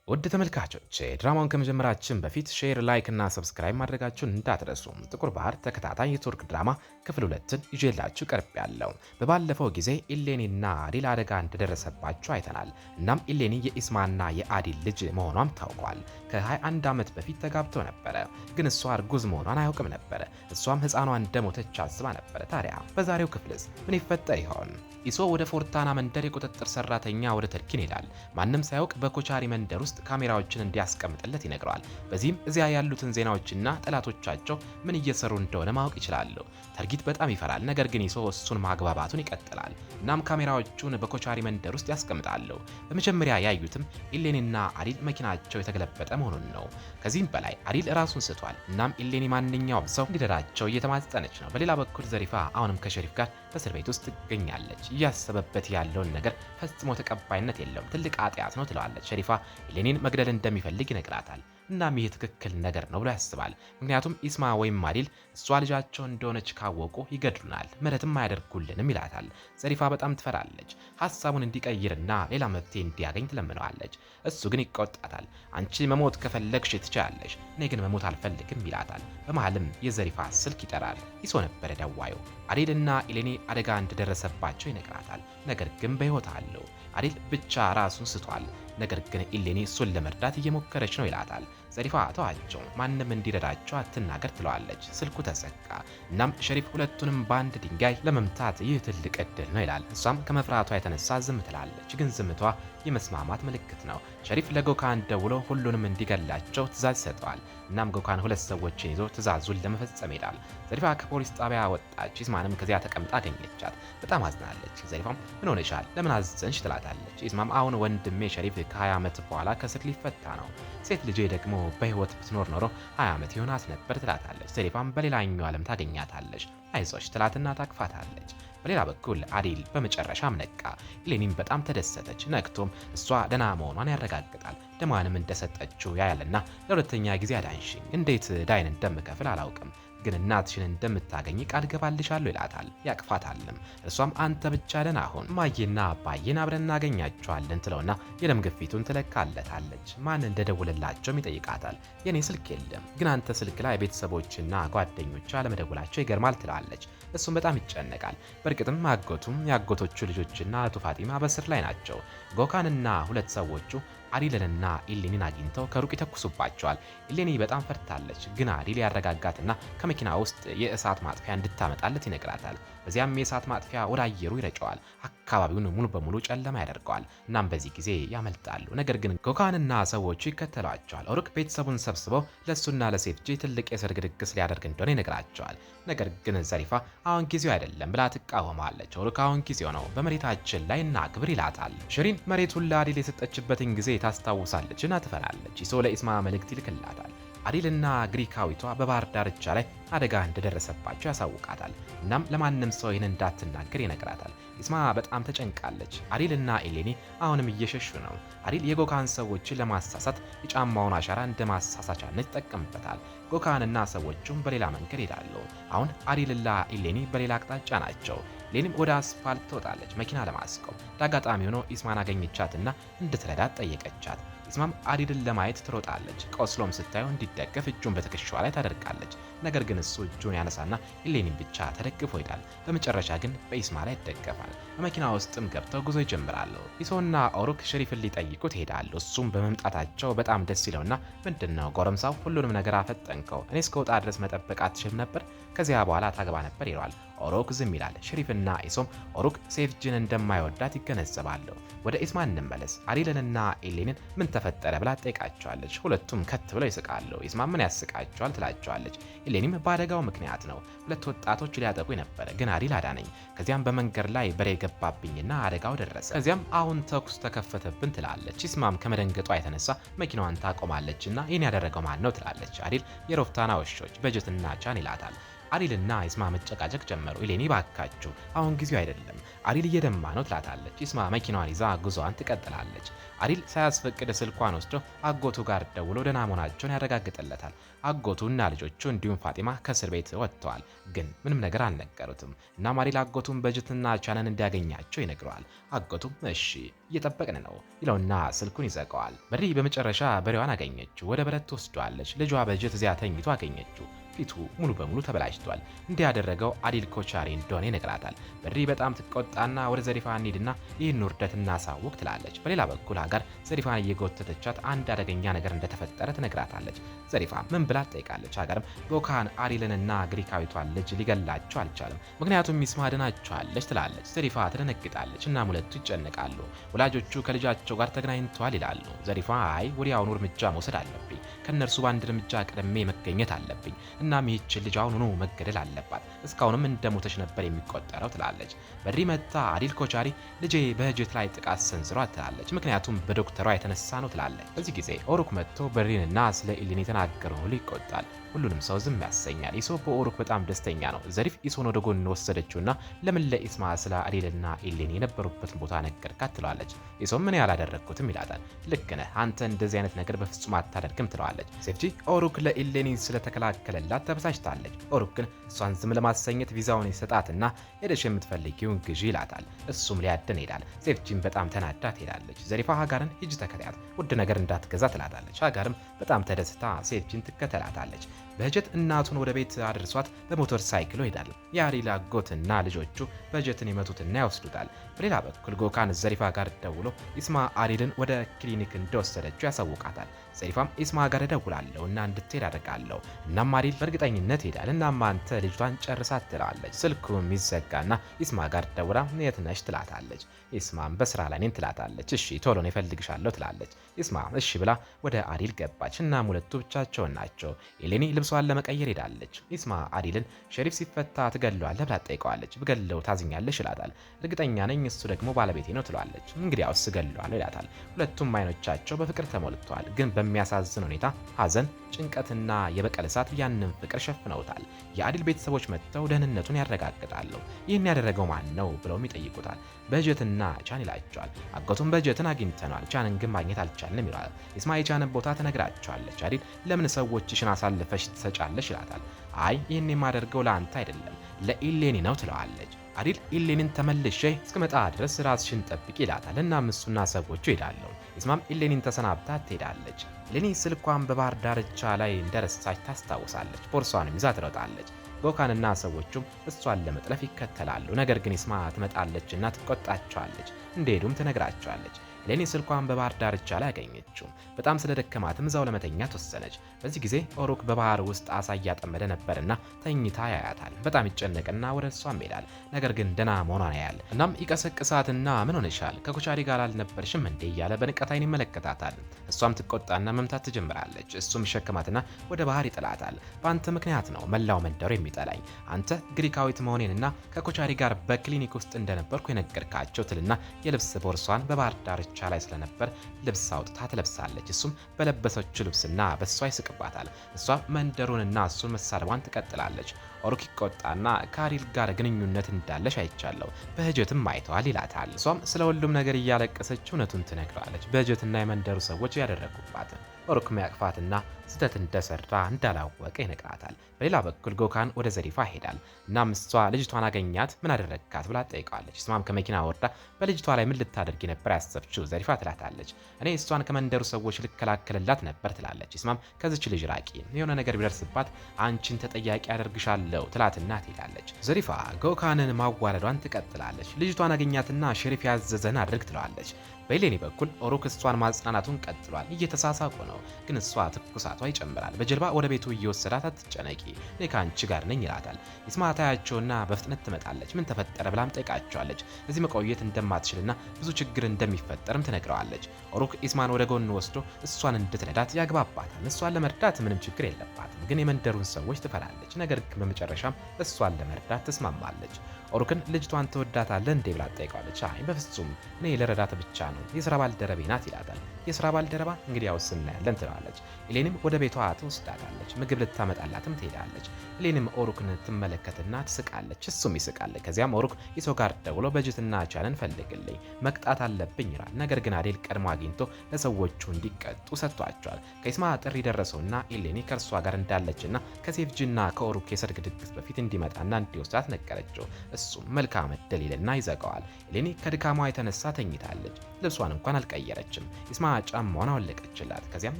ውድ ተመልካቾች ድራማውን ከመጀመራችን በፊት ሼር፣ ላይክ እና ሰብስክራይብ ማድረጋችሁን እንዳትረሱ። ጥቁር ባህር ተከታታይ የቱርክ ድራማ ክፍል 2ን ይዤላችሁ ቀርቤያለሁ። በባለፈው ጊዜ ኢሌኒና አዲል አደጋ እንደደረሰባቸው አይተናል። እናም ኢሌኒ የኢስማና የአዲል ልጅ መሆኗም ታውቋል። ከ21 ዓመት በፊት ተጋብተው ነበረ፣ ግን እሷ እርጉዝ መሆኗን አያውቅም ነበረ። እሷም ሕፃኗ እንደሞተች አስባ ነበረ። ታዲያ በዛሬው ክፍልስ ምን ይፈጠር ይሆን? ኢሶ ወደ ፎርታና መንደር የቁጥጥር ሰራተኛ ወደ ተርኪን ይሄዳል። ማንም ሳያውቅ በኮቻሪ መንደር ውስጥ ካሜራዎችን እንዲያስቀምጥለት ይነግረዋል። በዚህም እዚያ ያሉትን ዜናዎችና ጠላቶቻቸው ምን እየሰሩ እንደሆነ ማወቅ ይችላሉ። ተርጊት በጣም ይፈራል፣ ነገር ግን ኢሶ እሱን ማግባባቱን ይቀጥላል። እናም ካሜራዎቹን በኮቻሪ መንደር ውስጥ ያስቀምጣሉ። በመጀመሪያ ያዩትም ኢሌኒና አዲል መኪናቸው የተገለበጠ መሆኑን ነው። ከዚህም በላይ አዲል ራሱን ስቷል። እናም ኢሌኒ ማንኛውም ሰው እንዲረዳቸው እየተማጸነች ነው። በሌላ በኩል ዘሪፋ አሁንም ከሸሪፍ ጋር በእስር ቤት ውስጥ ትገኛለች። እያሰበበት ያለውን ነገር ፈጽሞ ተቀባይነት የለውም፣ ትልቅ ኃጢአት ነው ትለዋለች። ሸሪፋ ኢሌኒን መግደል እንደሚፈልግ ይነግራታል። እናም ይህ ትክክል ነገር ነው ብሎ ያስባል። ምክንያቱም ኢስማ ወይም አዲል እሷ ልጃቸው እንደሆነች ካወቁ ይገድሉናል፣ ምሕረትም አያደርጉልንም ይላታል። ዘሪፋ በጣም ትፈራለች። ሀሳቡን እንዲቀይርና ሌላ መፍትሄ እንዲያገኝ ትለምነዋለች። እሱ ግን ይቆጣታል። አንቺ መሞት ከፈለግሽ ትችያለሽ፣ እኔ ግን መሞት አልፈልግም ይላታል። በመሃልም የዘሪፋ ስልክ ይጠራል። ኢሶ ነበረ ደዋዩ። አዲልና ኢሌኒ አደጋ እንደደረሰባቸው ይነግራታል። ነገር ግን በሕይወት አለው። አዲል ብቻ ራሱን ስቷል። ነገር ግን ኢሌኒ እሱን ለመርዳት እየሞከረች ነው ይላታል። ዘሪፋ ተዋቸው፣ ማንም እንዲረዳቸው አትናገር ትለዋለች። ስልኩ ተዘጋ። እናም ሸሪፍ ሁለቱንም በአንድ ድንጋይ ለመምታት ይህ ትልቅ እድል ነው ይላል። እሷም ከመፍራቷ የተነሳ ዝም ትላለች፣ ግን ዝምቷ የመስማማት ምልክት ነው። ሸሪፍ ለጎካን ደውሎ ሁሉንም እንዲገላቸው ትእዛዝ ይሰጠዋል። እናም ጎካን ሁለት ሰዎችን ይዞ ትእዛዙን ለመፈጸም ይሄዳል። ዘሪፋ ከፖሊስ ጣቢያ ወጣች። ኢስማንም ከዚያ ተቀምጣ አገኘቻት። በጣም አዝናለች። ዘሪፋም ምን ሆነሻል? ለምን አዘንሽ? ትላታለች። ኢስማም አሁን ወንድሜ ሸሪፍ ከ20 ዓመት በኋላ ከእስር ሊፈታ ነው፣ ሴት ልጄ ደግሞ በህይወት ብትኖር ኖሮ 20 ዓመት ይሆናት ነበር ትላታለች። ዘሪፋም በሌላኛው ዓለም ታገኛታለች፣ አይዞሽ ትላትና ታቅፋታለች። በሌላ በኩል አዲል በመጨረሻም ነቃ። ኢሌኒም በጣም ተደሰተች። ነቅቶም እሷ ደህና መሆኗን ያረጋግጣል። ደሟንም እንደሰጠችው ያያልና ለሁለተኛ ጊዜ አዳንሽኝ፣ እንዴት ዳይን እንደምከፍል አላውቅም፣ ግን እናትሽን እንደምታገኝ ቃል ገባልሻለሁ ይላታል። ያቅፋታልም። እሷም አንተ ብቻ ደህና ሁን፣ ማዬና አባዬን አብረን እናገኛቸዋለን ትለውና የደም ግፊቱን ትለካለታለች። ማን እንደደውልላቸውም ይጠይቃታል። የኔ ስልክ የለም፣ ግን አንተ ስልክ ላይ ቤተሰቦችና ጓደኞቿ አለመደወላቸው ይገርማል ትላለች። እሱም በጣም ይጨነቃል። በእርግጥም አጎቱም የአጎቶቹ ልጆችና እህቱ ፋጢማ በእስር ላይ ናቸው። ጎካንና ሁለት ሰዎቹ አዲልንና ኢሌኒን አግኝተው ከሩቅ ይተኩሱባቸዋል። ኢሌኒ በጣም ፈርታለች፣ ግን አዲል ያረጋጋትና ከመኪና ውስጥ የእሳት ማጥፊያ እንድታመጣለት ይነግራታል። በዚያም የእሳት ማጥፊያ ወደ አየሩ ይረጨዋል። አካባቢውን ሙሉ በሙሉ ጨለማ ያደርገዋል። እናም በዚህ ጊዜ ያመልጣሉ። ነገር ግን ጎካንና ሰዎቹ ይከተሏቸዋል። ኦሩክ ቤተሰቡን ሰብስበው ለእሱና ለሴፍጂ ትልቅ የሰርግ ድግስ ሊያደርግ እንደሆነ ይነግራቸዋል። ነገር ግን ዘሪፋ አሁን ጊዜው አይደለም ብላ ትቃወማለች። ኦሩክ አሁን ጊዜው ነው፣ በመሬታችን ላይ እናክብር ይላታል። ሽሪን መሬቱን ለአዲል የሰጠችበትን ጊዜ ታስታውሳለች እና ትፈራለች። ኢሶ ለኢስማ መልእክት ይልክላታል። አዲልና ግሪካዊቷ በባህር ዳርቻ ላይ አደጋ እንደደረሰባቸው ያሳውቃታል። እናም ለማንም ሰው ይህን እንዳትናገር ይነግራታል። ኢስማ በጣም ተጨንቃለች። አዲልና ኢሌኒ አሁንም እየሸሹ ነው። አዲል የጎካን ሰዎችን ለማሳሳት የጫማውን አሻራ እንደ ማሳሳቻነት ይጠቀምበታል። ጎካንና ሰዎቹም በሌላ መንገድ ይሄዳሉ። አሁን አዲልና ኢሌኒ በሌላ አቅጣጫ ናቸው። ኢሌኒም ወደ አስፋልት ትወጣለች መኪና ለማስቆም። ለአጋጣሚ ሆኖ ኢስማን አገኘቻትና እንድትረዳት ጠየቀቻት። ኢስማም አዲልን ለማየት ትሮጣለች። ቆስሎም ስታየው እንዲደገፍ እጁን በትከሻዋ ላይ ታደርጋለች። ነገር ግን እሱ እጁን ያነሳና ኢሌኒን ብቻ ተደግፎ ይሄዳል። በመጨረሻ ግን በኢስማ ላይ ይደገፋል። በመኪና ውስጥም ገብተው ጉዞ ይጀምራሉ። ኢሶና ኦሩክ ሸሪፍን ሊጠይቁት ይሄዳሉ። እሱም በመምጣታቸው በጣም ደስ ይለውና ምንድነው ጎረምሳው፣ ሁሉንም ነገር አፈጠንከው፣ እኔ እስከወጣ ድረስ መጠበቅ አትችልም ነበር? ከዚያ በኋላ ታገባ ነበር ይለዋል። ኦሩክ ዝም ይላል። ሸሪፍና ኢሶም ኦሩክ ሴፍጂን እንደማይወዳት ይገነዘባሉ። ወደ ኢስማ እንመለስ። አዲልንና ኢሌኒን ምን ተፈጠረ ብላ ትጠይቃቸዋለች። ሁለቱም ከት ብለው ይስቃሉ። ኢስማ ምን ያስቃቸዋል ትላቸዋለች። ኢሌኒም በአደጋው ምክንያት ነው፣ ሁለት ወጣቶች ሊያጠቁ ነበረ፣ ግን አዲል አዳነኝ። ከዚያም በመንገድ ላይ በሬ ገባብኝና አደጋው ደረሰ። ከዚያም አሁን ተኩስ ተከፈተብን ትላለች። ኢስማም ከመደንገጧ የተነሳ መኪናዋን ታቆማለችና ይህን ያደረገው ማን ነው ትላለች። አዲል የሮፍታና ውሾች በጀትና ቻን ይላታል። አዲልና ኢስማ መጨቃጨቅ ጀመሩ። ኢሌኒ ባካችሁ አሁን ጊዜው አይደለም፣ አዲል እየደማ ነው ትላታለች። ኢስማ መኪናዋን ይዛ ጉዞዋን ትቀጥላለች። አዲል ሳያስፈቅድ ስልኳን ወስዶ አጎቱ ጋር ደውሎ ደህና መሆናቸውን ያረጋግጥለታል። አጎቱና ልጆቹ እንዲሁም ፋጢማ ከእስር ቤት ወጥተዋል፣ ግን ምንም ነገር አልነገሩትም። እናም አዲል አጎቱን በጀትና ቻንን እንዲያገኛቸው ይነግረዋል። አጎቱም እሺ እየጠበቅን ነው ይለውና ስልኩን ይዘጋዋል። በሪ በመጨረሻ በሬዋን አገኘችው። ወደ በረት ትወስደዋለች። ልጇ በጀት እዚያ ተኝቶ አገኘችው። ፊቱ ሙሉ በሙሉ ተበላሽቷል። እንዲህ ያደረገው አዲል ኮቻሪ እንደሆነ ይነግራታል። በሪ በጣም ትቆጣና ወደ ዘሪፋ እንሂድና ይህን ውርደት እናሳውቅ ትላለች። በሌላ በኩል ሀገር ዘሪፋን እየጎተተቻት አንድ አደገኛ ነገር እንደተፈጠረ ትነግራታለች። ዘሪፋ ምን ብላ ትጠይቃለች። ሀገርም ጎካን አሪልንና ግሪካዊቷን ልጅ ሊገላቸው አልቻለም፣ ምክንያቱም ሚስማ አድናቸዋለች ትላለች። ዘሪፋ ትደነግጣለች። እናም ሁለቱ ይጨነቃሉ። ወላጆቹ ከልጃቸው ጋር ተገናኝተዋል ይላሉ። ዘሪፋ አይ ወዲያውኑ እርምጃ መውሰድ አለብኝ፣ ከእነርሱ በአንድ እርምጃ ቀድሜ መገኘት አለብኝ። እናም ይህች ልጅ አሁኑኑ መገደል አለባት፣ እስካሁንም እንደሞተች ነበር የሚቆጠረው ትላለች። በሪ መታ አዲል ኮቻሪ ልጄ በጀት ላይ ጥቃት ሰንዝሯል ትላለች፣ ምክንያቱም በዶክተሯ የተነሳ ነው ትላለች። በዚህ ጊዜ ኦሩክ መጥቶ በሪንና ስለ ኢሊን የተናገረው ሁሉ ይቆጣል። ሁሉንም ሰው ዝም ያሰኛል። ኢሶ በኦሩክ በጣም ደስተኛ ነው። ዘሪፍ ኢሶን ወደ ጎን ወሰደችውና ለምን ለኢስማ ስለ አዲልና ኢሊን የነበሩበትን ቦታ ነገርካት ትለዋለች። ኢሶም ምን ያላደረግኩትም ይላታል። ልክ ነህ፣ አንተ እንደዚህ አይነት ነገር በፍጹም አታደርግም ትለዋለች። ሴፍጂ ኦሩክ ለኢሌኒ ስለተከላከለላት ተበሳጭታለች። ኦሩክ ግን እሷን ዝም ለማሰኘት ቪዛውን ይሰጣትና ሄደሽ የምትፈልጊውን ግዢ ይላታል። እሱም ሊያደን ይሄዳል። ሴፍጂም በጣም ተናዳ ትሄዳለች። ዘሪፋ ሀጋርን ሂጅ ተከታያት፣ ውድ ነገር እንዳትገዛ ትላታለች። ሀጋርም በጣም ተደስታ ሴፍጂን ትከተላታለች። በጀት እናቱን ወደ ቤት አድርሷት በሞተር ሳይክሉ ይሄዳል። የአዲል አጎትና ልጆቹ በጀትን ይመቱትና ያወስዱታል። በሌላ በኩል ጎካን ዘሪፋ ጋር ደውሎ ኢስማ አዲልን ወደ ክሊኒክ እንደወሰደችው ያሳውቃታል። ዘሪፋም ኢስማ ጋር እደውላለሁ እና እንድትሄድ አደርጋለሁ። እናም አዲል በእርግጠኝነት ይሄዳል። እናም አንተ ልጅቷን ጨርሳት ትላለች። ስልኩም ይዘጋና ኢስማ ጋር ደውላ የት ነሽ ትላታለች። ኢስማም በስራ ላይ ነኝ ትላታለች። እሺ ቶሎ ነው እፈልግሻለሁ ትላለች። ኢስማ እሺ ብላ ወደ አዲል ገባች። እናም ሁለቱ ብቻቸውን ናቸው። ኤሌኒ ልብሷን ለመቀየር ሄዳለች። ኢስማ አዲልን ሸሪፍ ሲፈታ ትገለዋለህ ብላ ትጠይቀዋለች። ብገለው ታዝኛለሽ ይላታል። እርግጠኛ ነኝ እሱ ደግሞ ባለቤቴ ነው ትለዋለች። እንግዲያውስ እገለዋለሁ ይላታል። ሁለቱም አይኖቻቸው በፍቅር ተሞልተዋል። ግን በሚያሳዝን ሁኔታ ሐዘን፣ ጭንቀትና የበቀል እሳት ያንን ፍቅር ሸፍነውታል። የአዲል ቤተሰቦች መጥተው ደህንነቱን ያረጋግጣሉ። ይህን ያደረገው ማን ነው ብለውም ይጠይቁታል። በጀትና ቻን ይላቸዋል። አጎቱም በጀትን አግኝተናል፣ ቻንን ግን ማግኘት አልቻልንም ይላል። ኢስማ የቻንን ቦታ ትነግራቸዋለች። አዲል ለምን ሰዎችሽን አሳልፈሽ ትሰጫለሽ ይላታል። አይ ይህን የማደርገው ለአንተ አይደለም ለኢሌኒ ነው ትለዋለች። አዲል ኢሌኒን ተመልሼ እስክመጣ ድረስ ራስሽን ጠብቂ ይላታል። እናም እሱና ሰዎቹ ይሄዳሉ። ኢስማም ኢሌኒን ተሰናብታ ትሄዳለች። ኢሌኒ ስልኳን በባህር ዳርቻ ላይ እንደረሳች ታስታውሳለች። ቦርሷንም ይዛ ትሮጣለች። ጎካንና ሰዎቹም እሷን ለመጥለፍ ይከተላሉ። ነገር ግን ኢስማ ትመጣለችና ትቆጣቸዋለች። እንደሄዱም ትነግራቸዋለች። ኢሌኒ ስልኳን በባህር ዳርቻ ላይ አገኘችው። በጣም ስለደከማትም እዛው ለመተኛት ወሰነች። በዚህ ጊዜ ኦሩክ በባህር ውስጥ አሳ እያጠመደ ነበርና ተኝታ ያያታል። በጣም ይጨነቅና ወደ እሷም ይሄዳል። ነገር ግን ደህና መሆኗን ያያል። እናም ይቀሰቅሳትና ምን ሆነሻል? ከኮቻሪ ጋር አልነበርሽም እንዴ እያለ በንቀት ዓይን ይመለከታታል። እሷም ትቆጣና መምታት ትጀምራለች። እሱም ይሸከማትና ወደ ባህር ይጥላታል። በአንተ ምክንያት ነው መላው መንደሩ የሚጠላኝ። አንተ ግሪካዊት መሆኔንና ከኮቻሪ ጋር በክሊኒክ ውስጥ እንደነበርኩ የነገርካቸው ትልና የልብስ ቦርሷን በባህር ዳርቻ ላይ ስለነበር ልብስ አውጥታ ትለብሳለች። እሱም በለበሰችው ልብስና በሷ ይስቅባታል። እሷ መንደሩንና እሱን መሳደቧን ትቀጥላለች። ኦሩክ ይቆጣና ከአዲል ጋር ግንኙነት እንዳለሽ አይቻለሁ፣ በጀትም አይተዋል ይላታል። እሷም ስለ ሁሉም ነገር እያለቀሰች እውነቱን ትነግረዋለች። በጀትና የመንደሩ ሰዎች ያደረጉባትን። ኦሩክ ሚያቅፋትና ስህተት እንደሰራ እንዳላወቀ ይነግራታል። በሌላ በኩል ጎካን ወደ ዘሪፋ ይሄዳል። እናም እሷ ልጅቷን አገኛት ምን አደረግካት ብላ ትጠይቀዋለች። እሷም ከመኪና ወርዳ በልጅቷ ላይ ምን ልታደርጊ ነበር ያሰብችው ዘሪፋ ትላታለች። እኔ እሷን ከመንደሩ ሰዎች ልከላከልላት ነበር ትላለች። እሷም ከዚች ልጅ ራቂ፣ የሆነ ነገር ቢደርስባት አንቺን ተጠያቂ አደርግሻለሁ ትላትና ትሄዳለች። ዘሪፋ ጎካንን ማዋረዷን ትቀጥላለች። ልጅቷን አገኛትና ሸሪፍ ያዘዘን አድርግ ትለዋለች። በኢሌኒ በኩል ኦሩክ እሷን ማጽናናቱን ቀጥሏል። እየተሳሳቁ ነው፣ ግን እሷ ትኩሳቷ ይጨምራል። በጀልባ ወደ ቤቱ እየወሰዳት አትጨነቂ፣ እኔ ከአንቺ ጋር ነኝ ይላታል። ኢስማ ታያቸውና በፍጥነት ትመጣለች። ምን ተፈጠረ ብላም ጠይቃቸዋለች። እዚህ መቆየት እንደማትችልና ብዙ ችግር እንደሚፈጠርም ትነግረዋለች። ኦሩክ ኢስማን ወደ ጎን ወስዶ እሷን እንድትረዳት ያግባባታል። እሷን ለመርዳት ምንም ችግር የለባትም፣ ግን የመንደሩን ሰዎች ትፈራለች። ነገር ግን በመጨረሻም እሷን ለመርዳት ትስማማለች። ኦሩክን ልጅቷን ትወዳታለህ እንዴ ብላ ትጠይቀዋለች። አይ በፍጹም እኔ ለረዳት ብቻ ነው፣ የሥራ ባልደረቤ ናት ይላታል። የስራ ባልደረባ እንግዲያውስ እናያለን ትለዋለች። ኤሌኒም ወደ ቤቷ ትወስዳታለች። ምግብ ልታመጣላትም ትሄዳለች። ኤሌኒም ኦሩክን ትመለከትና ትስቃለች፣ እሱም ይስቃል። ከዚያም ኦሩክ ኢሶ ጋር ደውሎ በጀትና ቻንን ፈልግልኝ መቅጣት አለብኝ ይላል። ነገር ግን አዴል ቀድሞ አግኝቶ ለሰዎቹ እንዲቀጡ ሰጥቷቸዋል። ከኢስማ ጥሪ ደረሰውና ኤሌኒ ከእርሷ ጋር እንዳለችና ከሴፍጂና ከኦሩክ የሰርግ ድግስ በፊት እንዲመጣና እንዲወስዳት ነገረችው። እሱም መልካም ዕድል ይልና ይዘጋዋል። ኤሌኒ ከድካሟ የተነሳ ተኝታለች። ልብሷን እንኳን አልቀየረችም። ኢስማ ጫማዋን አወለቀችላት። ከዚያም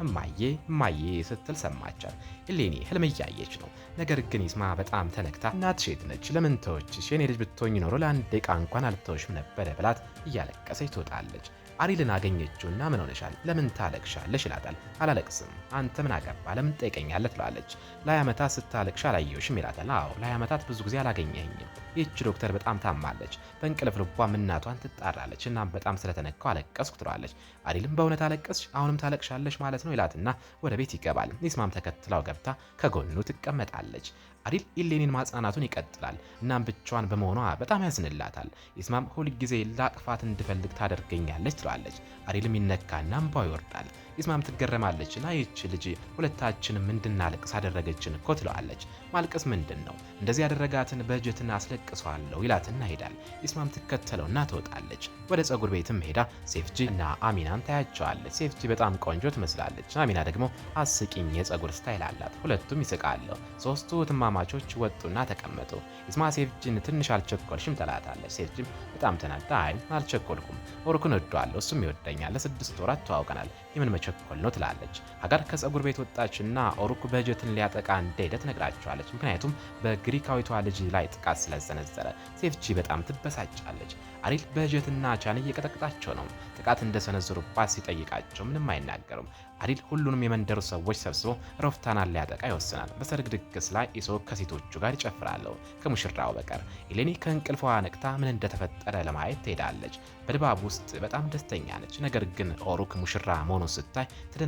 እማዬ ስትል ሰማቻት። ኤሌኒ ህልም እያየች ነው። ነገር ግን ኢስማ በጣም ተነክታ እናትሽ የት ነች? ለምን ተወችሽ? የኔ ልጅ ብትሆኝ ኖሮ ለአንድ ደቂቃ እንኳን አልተወሽም ነበረ ብላት እያለቀሰች ትወጣለች። አሪልን አገኘችውና ምን ሆነሻል? ለምን ታለቅሻለሽ? ይላታል። አላለቅስም፣ አንተ ምን አገባ? ለምን ትጠይቀኛለህ? ትለዋለች። ለ20 ዓመታት ስታለቅሽ አላየሁሽም ይላታል። አዎ ለ20 ዓመታት ብዙ ጊዜ አላገኘኸኝም። ይህች ዶክተር በጣም ታማለች። በእንቅልፍ ልቧም እናቷን ትጣራለች። እናም በጣም ስለተነካው አለቀስኩ ትለዋለች። አሪልም በእውነት አለቀስሽ? አሁንም ታለቅሻለሽ ማለት ነው ይላትና ወደ ቤት ይገባል። ኢስማም ተከትላው ገብታ ከጎኑ ትቀመጣለች። አሪል ኢሌኒን ማጽናናቱን ይቀጥላል። እናም ብቻዋን በመሆኗ በጣም ያዝንላታል። ኢስማም ሁልጊዜ ላቅፋት እንድፈልግ ታደርገኛለች ትለዋለች። አሪልም ይነካና እንባው ይወርዳል። ኢስማም ትገረማለችና ይህች ልጅ ሁለታችንም እንድናለቅስ አደረገችን እኮ ትለዋለች። ማልቀስ ምንድን ነው? እንደዚህ ያደረጋትን በጀትን አስለቅሰዋለሁ ይላትና ሄዳል። ኢስማም ትከተለውና ትወጣለች። ወደ ፀጉር ቤትም ሄዳ ሴፍጂ እና አሚናን ታያቸዋለች። ሴፍጂ በጣም ቆንጆ ትመስላለች። አሚና ደግሞ አስቂኝ የፀጉር ስታይል አላት። ሁለቱም ይስቃሉ። ሶስቱ ትማማቾች ወጡና ተቀመጡ። ኢስማ ሴፍጂን ትንሽ አልቸኮልሽም ትላታለች። ሴፍጂም በጣም ተናዳ አይ አልቸኮልኩም፣ ኦሩክን እወደዋለሁ፣ እሱም ይወደኛል፣ ለ6 ወራት ተዋውቀናል፣ የምን መቸኮል ነው ትላለች። ሀጋር ከፀጉር ቤት ወጣችና ኦሩክ በጀትን ሊያጠቃ እንደሄደ ትነግራቸዋለች። ምክንያቱም በግሪካዊቷ ልጅ ላይ ጥቃት ስለሰነዘረ። ሴፍጂ በጣም ትበሳጫለች። አሪል በጀትና ቻን እየቀጠቅጣቸው ነው። ጥቃት እንደሰነዘሩባት ሲጠይቃቸው ምንም አይናገሩም። አሪል ሁሉንም የመንደሩ ሰዎች ሰብስቦ ሮፍታናን ሊያጠቃ ይወስናል። በሰርግ ድግስ ላይ ኢሶ ከሴቶቹ ጋር ይጨፍራሉ ከሙሽራው በቀር። ኤሌኒ ከእንቅልፏ ነቅታ ምን እንደተፈጠረ ለማየት ትሄዳለች። በድባብ ውስጥ በጣም ደስተኛ ነች። ነገር ግን ኦሩክ ሙሽራ መሆኑን ስታይ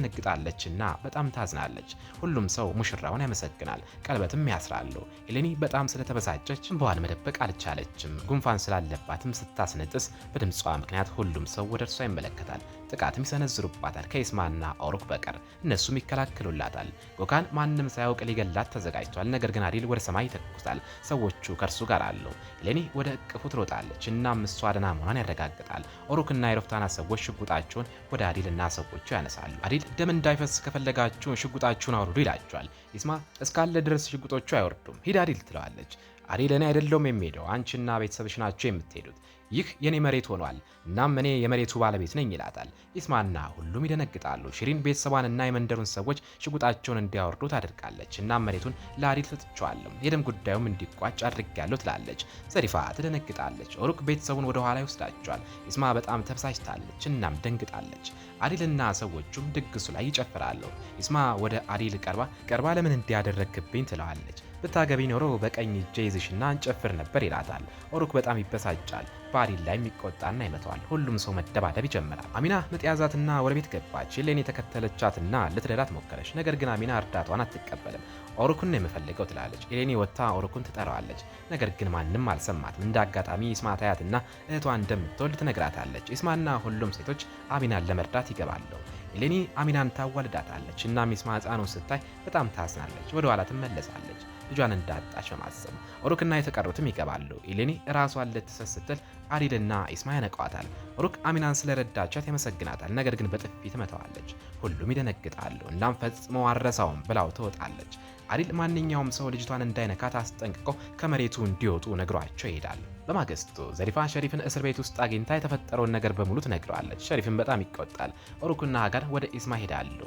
ትደነግጣለችና በጣም ታዝናለች። ሁሉም ሰው ሙሽራውን ያመሰግናል፣ ቀለበትም ያስራሉ። ኤሌኒ በጣም ስለተበሳጨች እንባዋን መደበቅ አልቻለችም። ጉንፋን ስላለባትም ስታስነጥስ በድምጿ ምክንያት ሁሉም ሰው ወደ እርሷ ይመለከታል። ጥቃትም ይሰነዝሩባታል ከኢስማና ኦሩክ በቀር። እነሱም ይከላከሉላታል። ጎካን ማንም ሳያውቅ ሊገላት ተዘጋጅቷል። ነገር ግን አሪል ወደ ሰማይ ይተኩሳል። ሰዎቹ ከእርሱ ጋር አሉ። ኤሌኒ ወደ እቅፉ ትሮጣለች። እናም እሷ ደህና መሆኗን ያረጋግጣል። ኦሩክና የሮፍታና ሰዎች ሽጉጣቸውን ወደ አዲልና ሰዎቹ ያነሳሉ። አዲል ደም እንዳይፈስ ከፈለጋችሁ ሽጉጣችሁን አውርዱ ይላቸዋል። ኢስማ እስካለ ድረስ ሽጉጦቹ አይወርዱም፣ ሂድ አዲል ትለዋለች። አዲል እኔ አይደለሁም የሚሄደው፣ አንቺና ቤተሰብሽ ናቸው የምትሄዱት። ይህ የኔ መሬት ሆኗል፣ እናም እኔ የመሬቱ ባለቤት ነኝ ይላታል። ኢስማና ሁሉም ይደነግጣሉ። ሽሪን ቤተሰቧንና የመንደሩን ሰዎች ሽጉጣቸውን እንዲያወርዱ ታደርጋለች። እናም መሬቱን ለአዲል ሰጥቼዋለሁ፣ የደም ጉዳዩም እንዲቋጭ አድርጌያለሁ ትላለች። ዘሪፋ ትደነግጣለች። ኦሩክ ቤተሰቡን ወደ ኋላ ይወስዳቸዋል። ኢስማ በጣም ተበሳጭታለች፣ እናም ደንግጣለች። አዲልና ሰዎቹም ድግሱ ላይ ይጨፍራሉ። ኢስማ ወደ አዲል ቀርባ ለምን እንዲያደረግብኝ ትለዋለች። ብታገቢ ኖሮ በቀኝ እጄ ይዝሽና እንጨፍር ነበር ይላታል። ኦሩክ በጣም ይበሳጫል። በአዲል ላይ የሚቆጣና ይመታዋል። ሁሉም ሰው መደባደብ ይጀምራል። አሚና ምጥ ያዛትና ወደ ቤት ገባች። ኤሌኒ ተከተለቻትና ልትረዳት ሞከረች። ነገር ግን አሚና እርዳቷን አትቀበልም። ኦሩክን ነው የምፈልገው ትላለች። ኤሌኒ ወጥታ ኦሩክን ትጠራዋለች። ነገር ግን ማንም አልሰማትም። እንደ አጋጣሚ ኢስማ ታያትና እህቷ እንደምትወልድ ትነግራታለች። ኢስማና ሁሉም ሴቶች አሚናን ለመርዳት ይገባሉ። ኤሌኒ አሚናን ታዋልዳታለች። እናም ኢስማ ሕፃኑን ስታይ በጣም ታዝናለች። ወደ ኋላ ትመለሳለች ልጇን እንዳጣች በማሰብ። ኦሩክና የተቀሩትም ይገባሉ። ኤሌኒ ራሷን ልትሰጥ ስትል አዲልና ኢስማ ያነቋታል። ኦሩክ አሚናን ስለረዳቻት ያመሰግናታል። ነገር ግን በጥፊ ትመታዋለች። ሁሉም ይደነግጣሉ። እናም ፈጽሞ አረሳውም ብላው ትወጣለች። አዲል ማንኛውም ሰው ልጅቷን እንዳይነካት አስጠንቅቆ ከመሬቱ እንዲወጡ ነግሯቸው ይሄዳል። በማግስቱ ዘሪፋ ሸሪፍን እስር ቤት ውስጥ አግኝታ የተፈጠረውን ነገር በሙሉ ትነግረዋለች። ሸሪፍን በጣም ይቆጣል። ኦሩክና ሀጋር ወደ ኢስማ ሄዳሉ።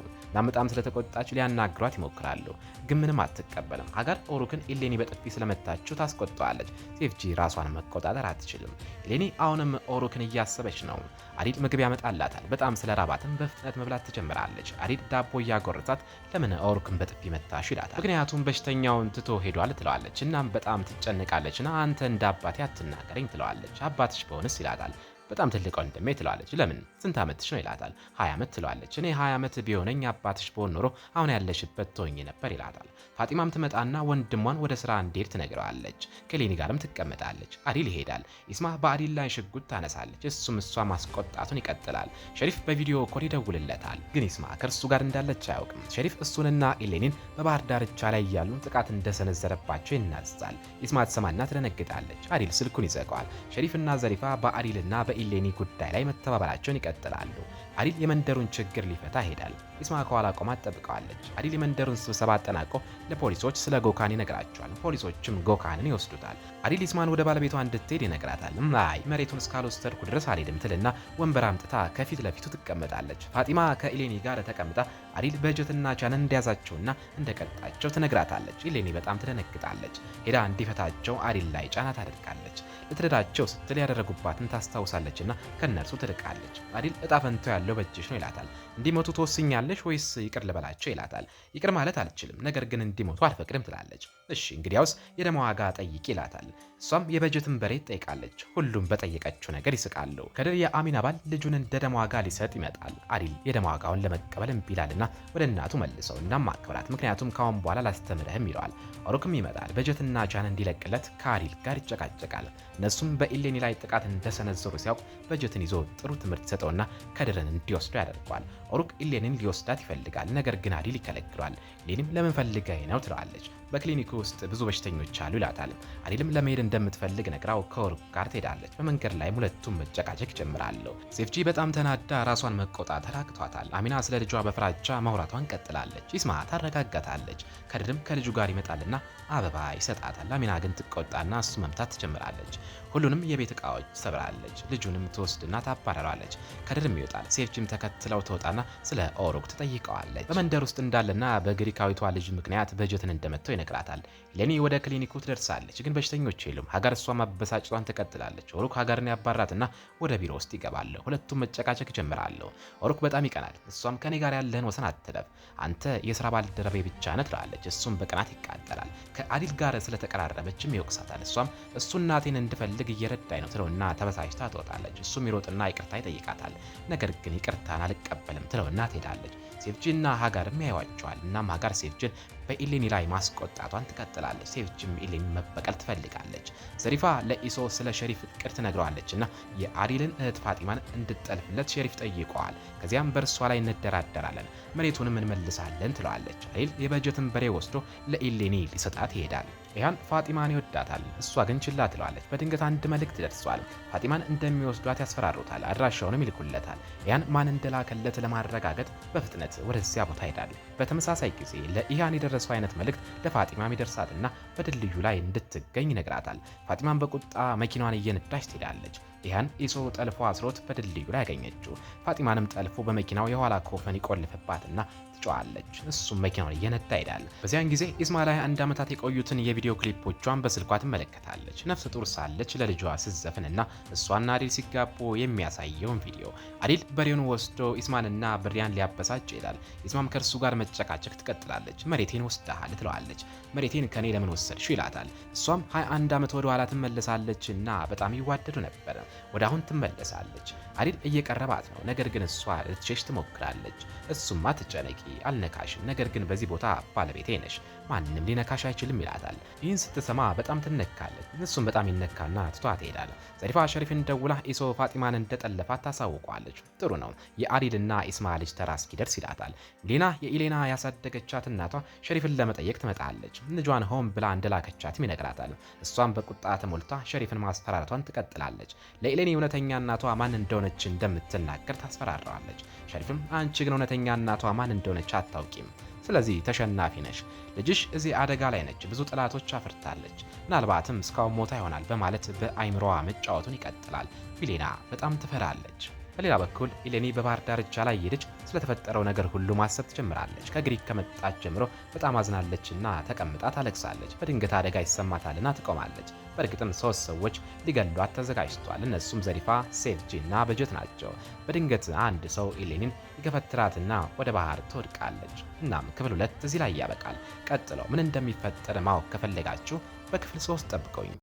በጣም ስለተቆጣች ሊያናግሯት ይሞክራሉ፣ ግን ምንም አትቀበልም። ሀጋር ኦሩክን ኤሌኒ በጥፊ ስለመታችው ታስቆጣዋለች። ሴፍጂ ራሷን መቆጣጠር አትችልም። ኤሌኒ አሁንም ኦሩክን እያሰበች ነው። አዲል ምግብ ያመጣላታል። በጣም ስለራባትም በፍጥነት መብላት ትጀምራለች። አዲል ዳቦ እያጎረሳት ለምን ኦሩክን በጥፊ መታሽ ይላታል። ምክንያቱም በሽተኛውን ትቶ ሄዷል ትለዋለች። እናም በጣም ትጨነቃለችና አንተ እንደ አባቴ አትናገረኝ ትለዋለች። አባትሽ በሆንስ ይላታል። በጣም ትልቅ ወንድሜ ትለዋለች። ለምን ስንት ዓመትሽ ነው ይላታል። 20 ዓመት ትለዋለች። እኔ 20 ዓመት ቢሆነኝ አባትሽ በሆን ኖሮ አሁን ያለሽበት ትሆኚ ነበር ይላታል። ፋጢማም ትመጣና ወንድሟን ወደ ስራ እንዲሄድ ትነግረዋለች። ከኢሌኒ ጋርም ትቀመጣለች። አዲል ይሄዳል። ኢስማ በአዲል ላይ ሽጉጥ ታነሳለች። እሱም እሷ ማስቆጣቱን ይቀጥላል። ሸሪፍ በቪዲዮ ኮል ይደውልለታል። ግን ኢስማ ከእርሱ ጋር እንዳለች አያውቅም። ሸሪፍ እሱንና ኢሌኒን በባህር ዳርቻ ላይ ያሉ ጥቃት እንደሰነዘረባቸው ይናዛል። ኢስማ ትሰማና ትደነግጣለች። አዲል ስልኩን ይዘጋዋል። ሸሪፍና ዘሪፋ በአዲልና በኢሌኒ ጉዳይ ላይ መተባበራቸውን ይቀጥላሉ። አዲል የመንደሩን ችግር ሊፈታ ይሄዳል። ኢስማ ከኋላ ቆማ ትጠብቀዋለች። አዲል የመንደሩን ስብሰባ አጠናቆ ለፖሊሶች ስለ ጎካን ይነግራቸዋል። ፖሊሶችም ጎካንን ይወስዱታል። አዲል ኢስማን ወደ ባለቤቷ እንድትሄድ ይነግራታል። አይ መሬቱን እስካልወሰድኩ ድረስ አልሄድም ትልና ወንበር አምጥታ ከፊት ለፊቱ ትቀመጣለች። ፋጢማ ከኢሌኒ ጋር ተቀምጣ አዲል በጀትና ቻንን እንደያዛቸውና እንደቀጣቸው ትነግራታለች። ኢሌኒ በጣም ትደነግጣለች። ሄዳ እንዲፈታቸው አዲል ላይ ጫና ታደርጋለች። ልትረዳቸው ስትል ያደረጉባትን ታስታውሳለችና ከነርሱ ትርቃለች። አዲል እጣ ፈንታው ያለው በእጅሽ ነው ይላታል። እንዲሞቱ ትወስኛለሽ ወይስ ይቅር ልበላቸው ይላታል። ይቅር ማለት አልችልም፣ ነገር ግን እንዲሞቱ አልፈቅድም ትላለች። እሺ እንግዲያውስ የደም ዋጋ ጠይቂ ይላታል። እሷም የበጀትን በሬ ትጠይቃለች። ሁሉም በጠየቀችው ነገር ይስቃሉ። ከድር የአሚን አባል ልጁን እንደ ደም ዋጋ ሊሰጥ ይመጣል። አዲል የደም ዋጋውን ለመቀበል እምቢ ይላልና ወደ እናቱ መልሰው እናማክብራት፣ ምክንያቱም ካሁን በኋላ ላስተምርህም ይለዋል። ኦሩክም ይመጣል። በጀትና ቻን እንዲለቅለት ከአዲል ጋር ይጨቃጨቃል። እነሱም በኢሌኒ ላይ ጥቃት እንደሰነዘሩ ሲያውቅ በጀትን ይዞ ጥሩ ትምህርት ይሰጠውና ከድርን እንዲወስዱ ያደርገዋል። ኦሩክ ኢሌኒን ሊወስዳት ይፈልጋል፣ ነገር ግን አዲል ይከለክሏል። ኢሌኒም ለምን ፈልገኝ ነው ትለዋለች። በክሊኒኩ ውስጥ ብዙ በሽተኞች አሉ ይላታል። አዲልም ለመሄድ እንደምትፈልግ ነግራው ከኦሩክ ጋር ትሄዳለች። በመንገድ ላይም ሁለቱም መጨቃጨቅ ይጀምራሉ። ሴፍጂ በጣም ተናዳ ራሷን መቆጣጠር አቅቷታል። አሚና ስለ ልጇ በፍራቻ ማውራቷን ቀጥላለች። ኢስማ ታረጋጋታለች። ከድርም ከልጁ ጋር ይመጣልና አበባ ይሰጣታል። አሚና ግን ትቆጣና እሱ መምታት ትጀምራለች። ሁሉንም የቤት እቃዎች ትሰብራለች። ልጁንም ትወስድና ታባረራለች። ከድርም ይወጣል። ሴፍጂም ተከትለው ትወጣና ስለ ኦሩክ ትጠይቀዋለች። በመንደር ውስጥ እንዳለና በግሪካዊቷ ልጅ ምክንያት በጀትን እንደመተው ይነግራታል። ኢሌኒ ወደ ክሊኒኩ ትደርሳለች፣ ግን በሽተኞች የሉም። ሀገር እሷ ማበሳጭቷን ትቀጥላለች። ኦሩክ ሀገርን ያባራትና ወደ ቢሮ ውስጥ ይገባል። ሁለቱም መጨቃጨቅ ይጀምራሉ። ኦሩክ በጣም ይቀናል። እሷም ከኔ ጋር ያለህን ወሰን አትለፍ፣ አንተ የስራ ባልደረቤ ብቻ ነህ ትለዋለች። እሱም በቅናት ይቃጠላል። ከአዲል ጋር ስለተቀራረበችም ይወቅሳታል። እሷም እሱ እናቴን እንድፈልግ እየረዳኝ ነው ትለውና ተበሳጭታ ትወጣለች። እሱም ይሮጥና ይቅርታ ይጠይቃታል። ነገር ግን ይቅርታን አልቀበልም ትለውና ትሄዳለች። ሴፍጂና ሀጋርም ያዩዋቸዋል። እናም ሀጋር ሴፍጂን በኢሌኒ ላይ ማስቆጣቷን ትቀጥላለች። ሴፍጂም ኢሌኒ መበቀል ትፈልጋለች። ዘሪፋ ለኢሶ ስለ ሸሪፍ እቅድ ትነግረዋለችና የአዲልን እህት ፋጢማን እንድጠልፍለት ሸሪፍ ጠይቀዋል። ከዚያም በእርሷ ላይ እንደራደራለን፣ መሬቱንም እንመልሳለን ትለዋለች። አዲል የበጀትን በሬ ወስዶ ለኢሌኒ ሊሰጣት ይሄዳል። ያን ፋጢማን ይወዳታል፣ እሷ ግን ችላ ትለዋለች። በድንገት አንድ መልእክት ደርሷል። ፋጢማን እንደሚወስዷት ያስፈራሩታል። አድራሻውንም ይልኩለታል። ያን ማን እንደላከለት ለማረጋገጥ በፍጥነት ወደዚያ ቦታ ይሄዳል። በተመሳሳይ ጊዜ ለኢያን የደረሰው አይነት መልእክት ለፋጢማም ይደርሳትና በድልድዩ ላይ እንድትገኝ ይነግራታል። ፋጢማን በቁጣ መኪናዋን እየነዳች ትሄዳለች። ኢያን ኢሶ ጠልፎ አስሮት በድልድዩ ላይ ያገኘችው። ፋጢማንም ጠልፎ በመኪናው የኋላ ኮፈን ይቆልፍባትና ትጮኻለች። እሱም መኪናውን እየነዳ ይሄዳል። በዚያን ጊዜ ኢስማ ላይ 1 ዓመታት የቆዩትን የቪዲዮ ክሊፖቿን በስልኳ ትመለከታለች። ነፍሰ ጡር ሳለች ለልጇ ስትዘፍንና እሷና አዲል ሲጋቡ የሚያሳየውን ቪዲዮ። አዲል በሬውን ወስዶ ኢስማንና ብሪያን ሊያበሳጭ ይሄዳል። ኢስማም ከእርሱ ጋር መጨቃጨቅ ትቀጥላለች። መሬቴን ወስደሃል ትለዋለች። መሬቴን ከኔ ለምን ወሰድሽው ይላታል። እሷም 21 ዓመት ወደ ኋላ ትመለሳለችና በጣም ይዋደዱ ነበር። ወደ አሁን ትመለሳለች። አዲል እየቀረባት ነው፣ ነገር ግን እሷ ልትሸሽ ትሞክራለች። እሱም አትጨነቂ፣ አልነካሽም፣ ነገር ግን በዚህ ቦታ ባለቤቴ ነሽ፣ ማንም ሊነካሽ አይችልም ይላታል። ይህን ስትሰማ በጣም ትነካለች። እሱም በጣም ይነካና ትቷት ትሄዳል። ዘሪፋ ሸሪፍን ደውላ ኢሶ ፋጢማን እንደጠለፋት ታሳውቀዋለች። ጥሩ ነው የአዲልና ኢስማ ልጅ ተራ እስኪደርስ ይላታል። ሌና የኢሌና ያሳደገቻት እናቷ ሸሪፍን ለመጠየቅ ትመጣለች። ልጇን ሆን ብላ እንደላከቻትም ይነግራታል። እሷም በቁጣ ተሞልታ ሸሪፍን ማስፈራራቷን ትቀጥላለች። ለኢሌኒ እውነተኛ እናቷ ማን እንደሆነች እንደምትናገር ታስፈራራዋለች። ሸሪፍም አንቺ ግን እውነተኛ እናቷ ማን እንደሆነች አታውቂም፣ ስለዚህ ተሸናፊ ነሽ። ልጅሽ እዚህ አደጋ ላይ ነች፣ ብዙ ጠላቶች አፍርታለች፣ ምናልባትም እስካሁን ሞታ ይሆናል በማለት በአይምሮዋ መጫወቱን ይቀጥላል። ፊሌና በጣም ትፈራለች። በሌላ በኩል ኢሌኒ በባህር ዳርቻ ላይ ሄደች። ስለተፈጠረው ነገር ሁሉ ማሰብ ትጀምራለች። ከግሪክ ከመጣች ጀምሮ በጣም አዝናለችና ተቀምጣ ታለቅሳለች። በድንገት አደጋ ይሰማታልና ትቆማለች። በእርግጥም 3 ሰዎች ሊገሏት ተዘጋጅቷል። እነሱም ዘሪፋ፣ ሴፍጂ እና በጀት ናቸው። በድንገት አንድ ሰው ኢሌኒን ይገፈትራትና ወደ ባህር ትወድቃለች። እናም ክፍል 2 እዚህ ላይ ያበቃል። ቀጥለው ምን እንደሚፈጠር ማወቅ ከፈለጋችሁ በክፍል 3 ጠብቀውኝ።